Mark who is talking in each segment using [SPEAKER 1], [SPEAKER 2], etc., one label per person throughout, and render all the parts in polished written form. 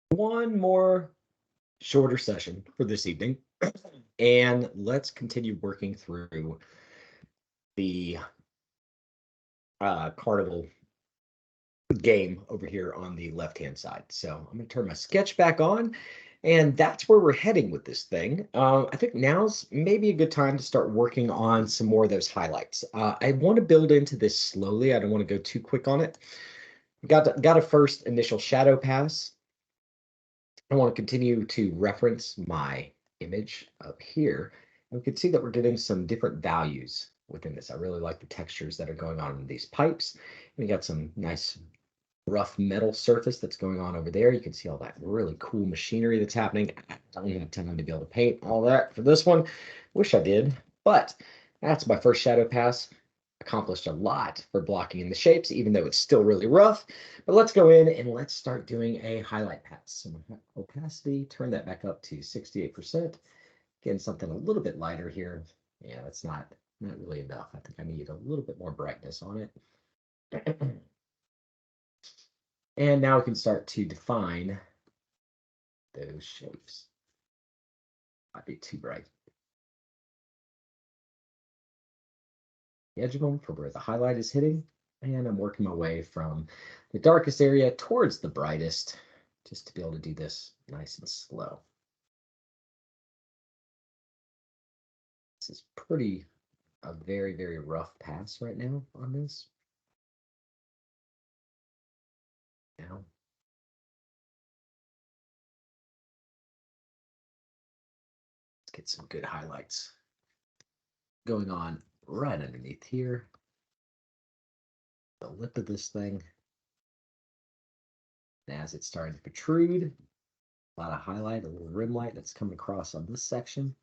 [SPEAKER 1] One more shorter session for this evening, and let's continue working through the carnival game over here on the left-hand side. So I'm going to turn my sketch back on, and that's where we're heading with this thing. I think now's maybe a good time to start working on some more of those highlights. I want to build into this slowly. I don't want to go too quick on it. Got a first initial shadow pass. I want to continue to reference my image up here. And we can see that we're getting some different values within this. I really like the textures that are going on in these pipes. We got some nice rough metal surface that's going on over there. You can see all that really cool machinery that's happening. I don't have time to be able to paint all that for this one. Wish I did, but that's my first shadow pass. Accomplished a lot for blocking in the shapes, even though it's still really rough. But let's go in and let's start doing a highlight pass. So opacity, turn that back up to 68%. Again, something a little bit lighter here. Yeah, that's not really enough. I think I need a little bit more brightness on it. And now we can start to define those shapes. Might be too bright. The edge of them for where the highlight is hitting. And I'm working my way from the darkest area towards the brightest, just to be able to do this nice and slow. This is a very, very rough pass right now on this. Now, let's get some good highlights going on right underneath here. The lip of this thing. And as it's starting to protrude, a lot of highlight, a little rim light that's coming across on this section.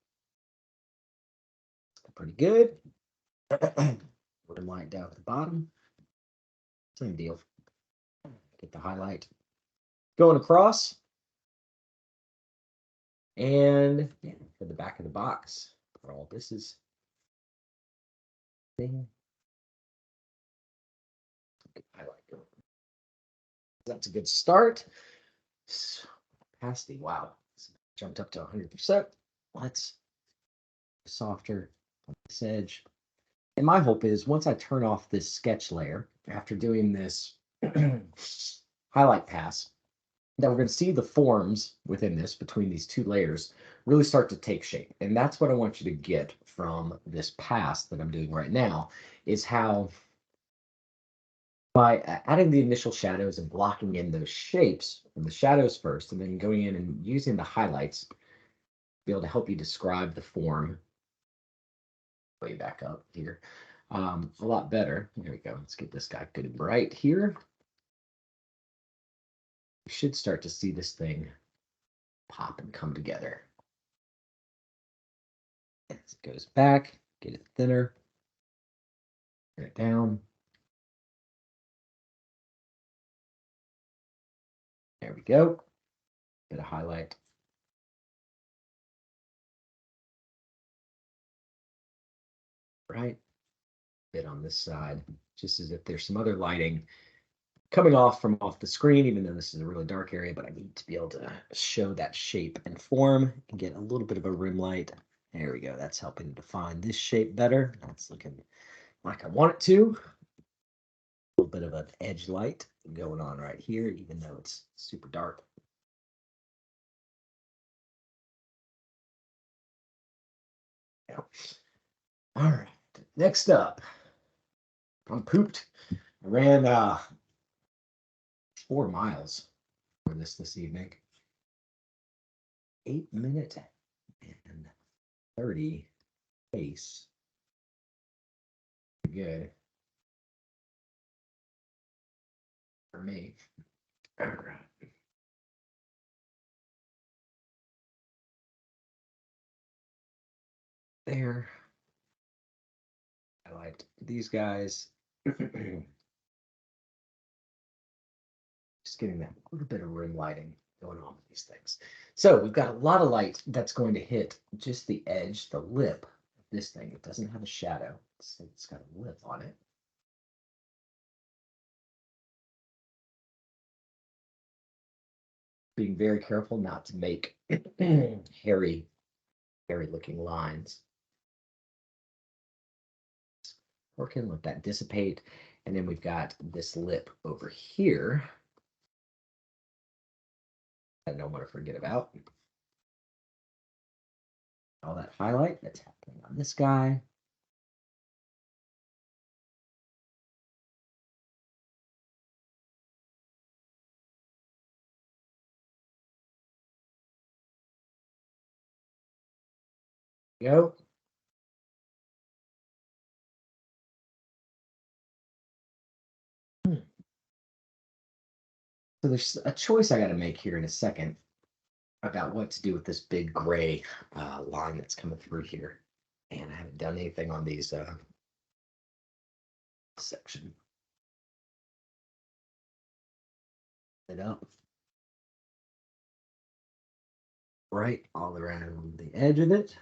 [SPEAKER 1] Pretty good. Rim light down at the bottom. Same deal. Get the highlight going across. And yeah, for the back of the box, for all this is thing. Highlight. That's a good start. Opacity, wow, jumped up to 100%. Let's softer on this edge. And my hope is once I turn off this sketch layer after doing this highlight pass, that we're going to see the forms within this between these two layers really start to take shape. And that's what I want you to get from this pass that I'm doing right now, is how by adding the initial shadows and blocking in those shapes from the shadows first, and then going in and using the highlights, be able to help you describe the form way back up here a lot better. There we go. Let's get this guy good and bright here. You should start to see this thing pop and come together. As it goes back, get it thinner, bring it down. There we go. Bit of highlight. Right. Bit on this side, just as if there's some other lighting coming off the screen, even though this is a really dark area, but I need to be able to show that shape and form and get a little bit of a rim light. There we go. That's helping define this shape better. That's looking like I want it to. A little bit of an edge light going on right here, even though it's super dark. Yeah. All right. Next up, I'm pooped. I ran 4 miles for this evening. 8-minute and 30 pace. Good for me. All right. There. I liked these guys. Just getting that little bit of rim lighting going on with these things. So we've got a lot of light that's going to hit just the edge, the lip of this thing. It doesn't have a shadow. It's got a lip on it. being very careful not to make hairy, hairy looking lines. Working, let that dissipate. And then we've got this lip over here. I don't want to forget about. All that highlight that's happening on this guy. Go. So there's a choice I got to make here in a second about what to do with this big gray line that's coming through here. And I haven't done anything on these section. It up right all around the edge of it.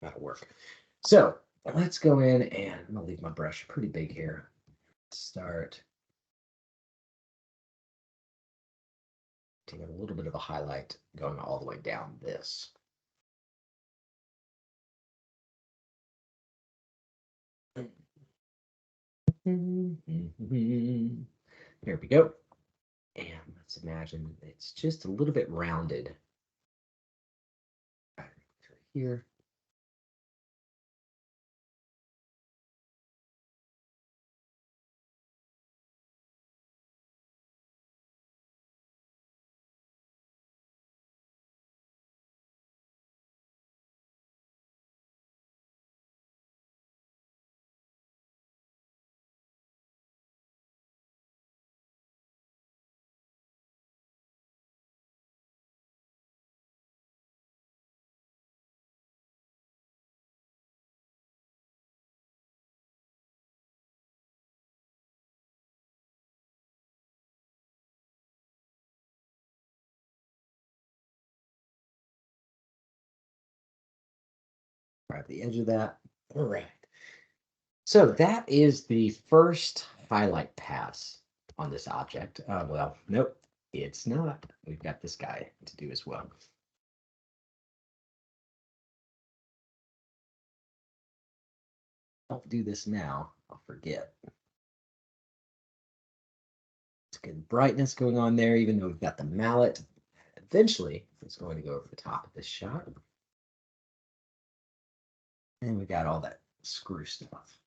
[SPEAKER 1] That'll work. So let's go in and I'm gonna leave my brush pretty big here. Start taking a little bit of a highlight going all the way down this. Here we go. And let's imagine it's just a little bit rounded. Right here. Right, the edge of that. All right. So that is the first highlight pass on this object. Well, nope, it's not. We've got this guy to do as well. Don't do this now, I'll forget. It's good brightness going on there, even though we've got the mallet. Eventually, it's going to go over the top of this shot. And we got all that screw stuff.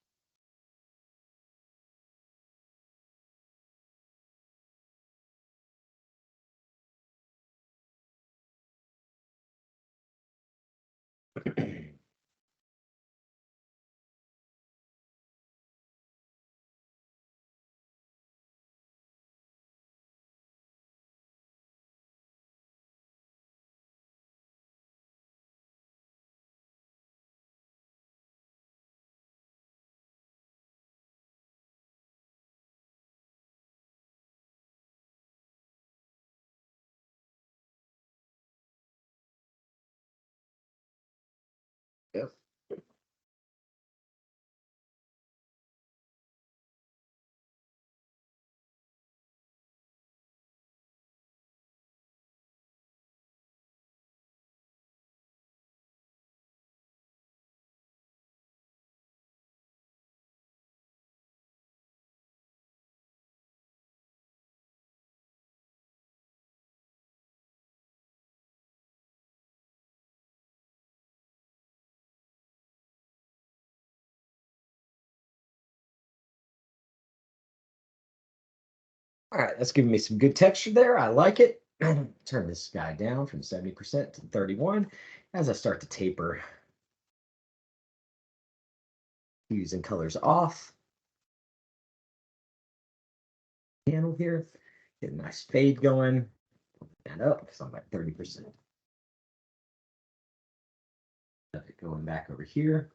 [SPEAKER 1] Yep. All right, that's giving me some good texture there. I like it. Turn this guy down from 70% to 31 as I start to taper using colors off. Panel here, get a nice fade going. And up because I'm at 30%. Going back over here.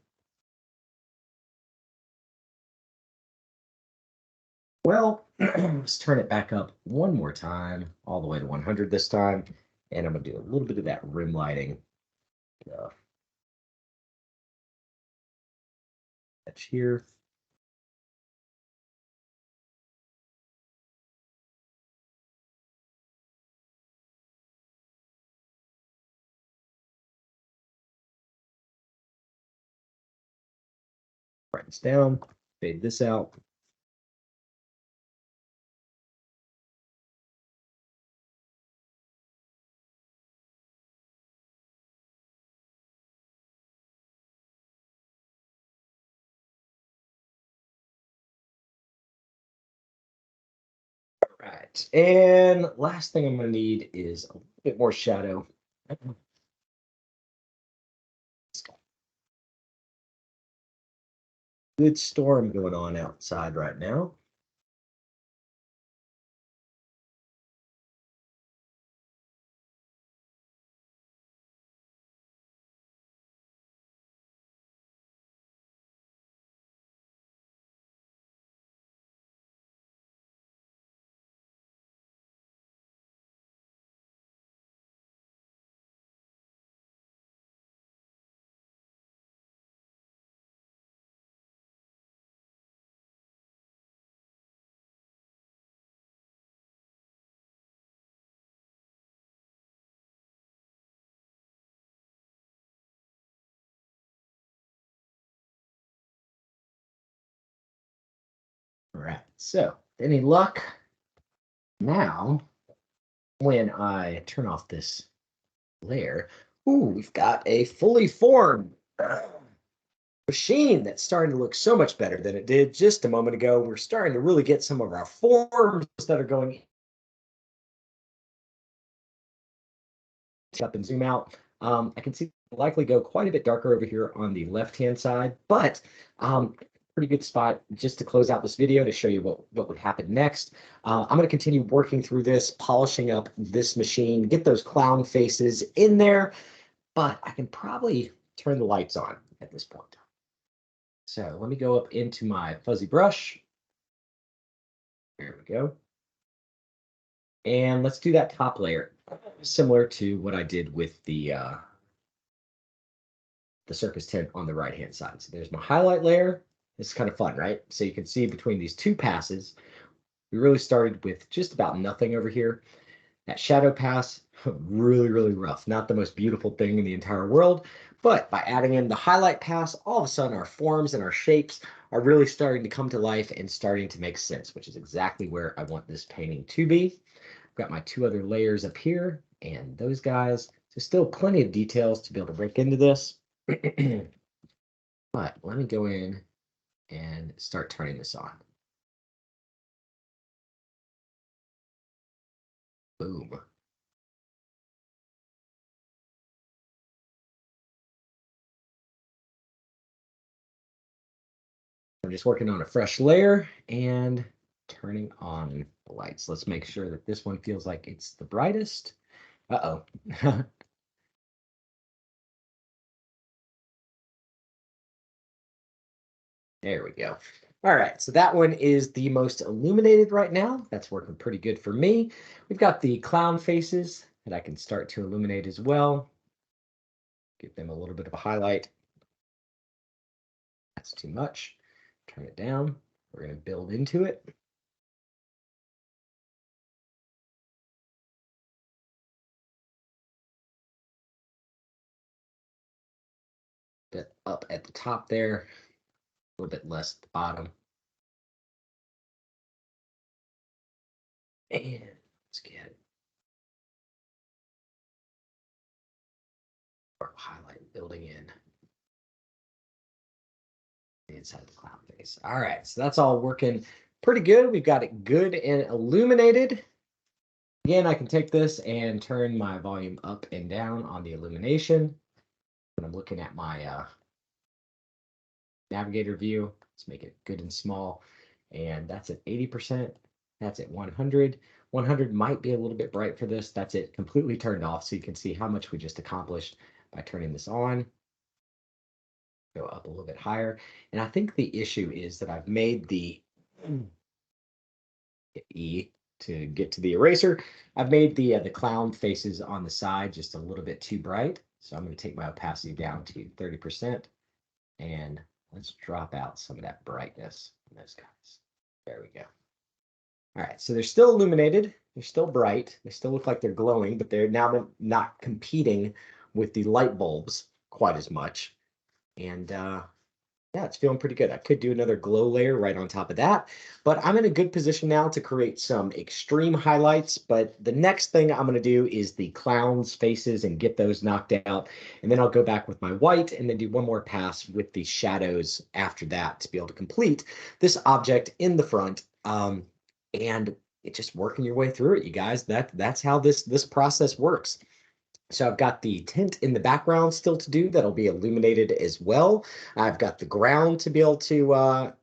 [SPEAKER 1] Well, let's turn it back up one more time, all the way to 100 this time. And I'm going to do a little bit of that rim lighting touch here. Write this down, fade this out. Right. And last thing I'm going to need is a little bit more shadow. Good storm going on outside right now. All right. So, any luck? Now, when I turn off this layer, ooh, we've got a fully formed machine that's starting to look so much better than it did just a moment ago. We're starting to really get some of our forms that are going up and zoom out. I can see likely go quite a bit darker over here on the left-hand side, but pretty good spot just to close out this video to show you what would happen next. I'm going to continue working through this, polishing up this machine, get those clown faces in there, but I can probably turn the lights on at this point. So let me go up into my fuzzy brush. There we go. And let's do that top layer, similar to what I did with the surface tint on the right-hand side. So there's my highlight layer. It's kind of fun, right? So you can see between these two passes, we really started with just about nothing over here. That shadow pass, really, really rough. Not the most beautiful thing in the entire world, but by adding in the highlight pass, all of a sudden our forms and our shapes are really starting to come to life and starting to make sense, which is exactly where I want this painting to be. I've got my two other layers up here and those guys. So still plenty of details to be able to break into this. But let me go in and start turning this on. Boom. I'm just working on a fresh layer and turning on the lights. Let's make sure that this one feels like it's the brightest. Uh-oh. There we go. All right, so that one is the most illuminated right now. That's working pretty good for me. We've got the clown faces that I can start to illuminate as well. Give them a little bit of a highlight. That's too much. Turn it down. We're going to build into it. Bit up at the top there, a little bit less at the bottom. And let's get our highlight building in the inside of the cloud face. All right, so that's all working pretty good. We've got it good and illuminated. Again, I can take this and turn my volume up and down on the illumination. When I'm looking at my navigator view, let's make it good and small. And that's at 80%. That's at 100. 100 might be a little bit bright for this. That's it completely turned off. So you can see how much we just accomplished by turning this on. Go up a little bit higher. And I think the issue is that I've made the E to get to the eraser. I've made the clown faces on the side just a little bit too bright. So I'm going to take my opacity down to 30%. And let's drop out some of that brightness in those guys. There we go. All right, so they're still illuminated. They're still bright. They still look like they're glowing, but they're now not competing with the light bulbs quite as much. And yeah, it's feeling pretty good. I could do another glow layer right on top of that, but I'm in a good position now to create some extreme highlights. But the next thing I'm going to do is the clowns' faces and get those knocked out. And then I'll go back with my white and then do one more pass with the shadows after that to be able to complete this object in the front. And it's just working your way through it, you guys. That's how this process works. So I've got the tint in the background still to do that'll be illuminated as well. I've got the ground to be able to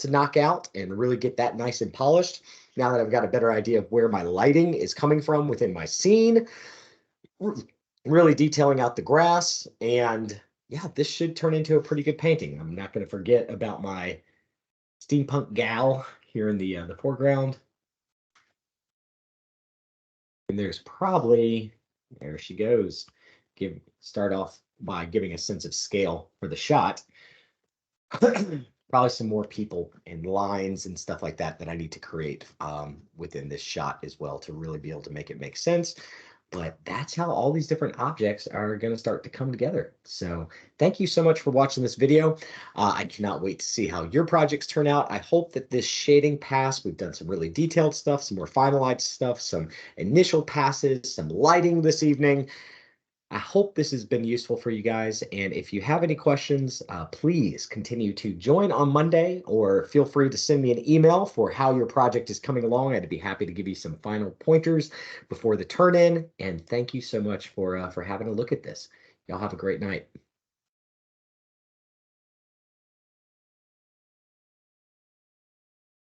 [SPEAKER 1] knock out and really get that nice and polished. Now that I've got a better idea of where my lighting is coming from within my scene, really detailing out the grass. And yeah, this should turn into a pretty good painting. I'm not going to forget about my steampunk gal here in the foreground. And there's probably, there she goes. Start off by giving a sense of scale for the shot. Probably some more people and lines and stuff like that that I need to create within this shot as well to really be able to make it make sense. But that's how all these different objects are going to start to come together. So thank you so much for watching this video. I cannot wait to see how your projects turn out. I hope that this shading pass, we've done some really detailed stuff, some more finalized stuff, some initial passes, some lighting this evening. I hope this has been useful for you guys. And if you have any questions, please continue to join on Monday or feel free to send me an email for how your project is coming along. I'd be happy to give you some final pointers before the turn in. And thank you so much for having a look at this. Y'all have a great night.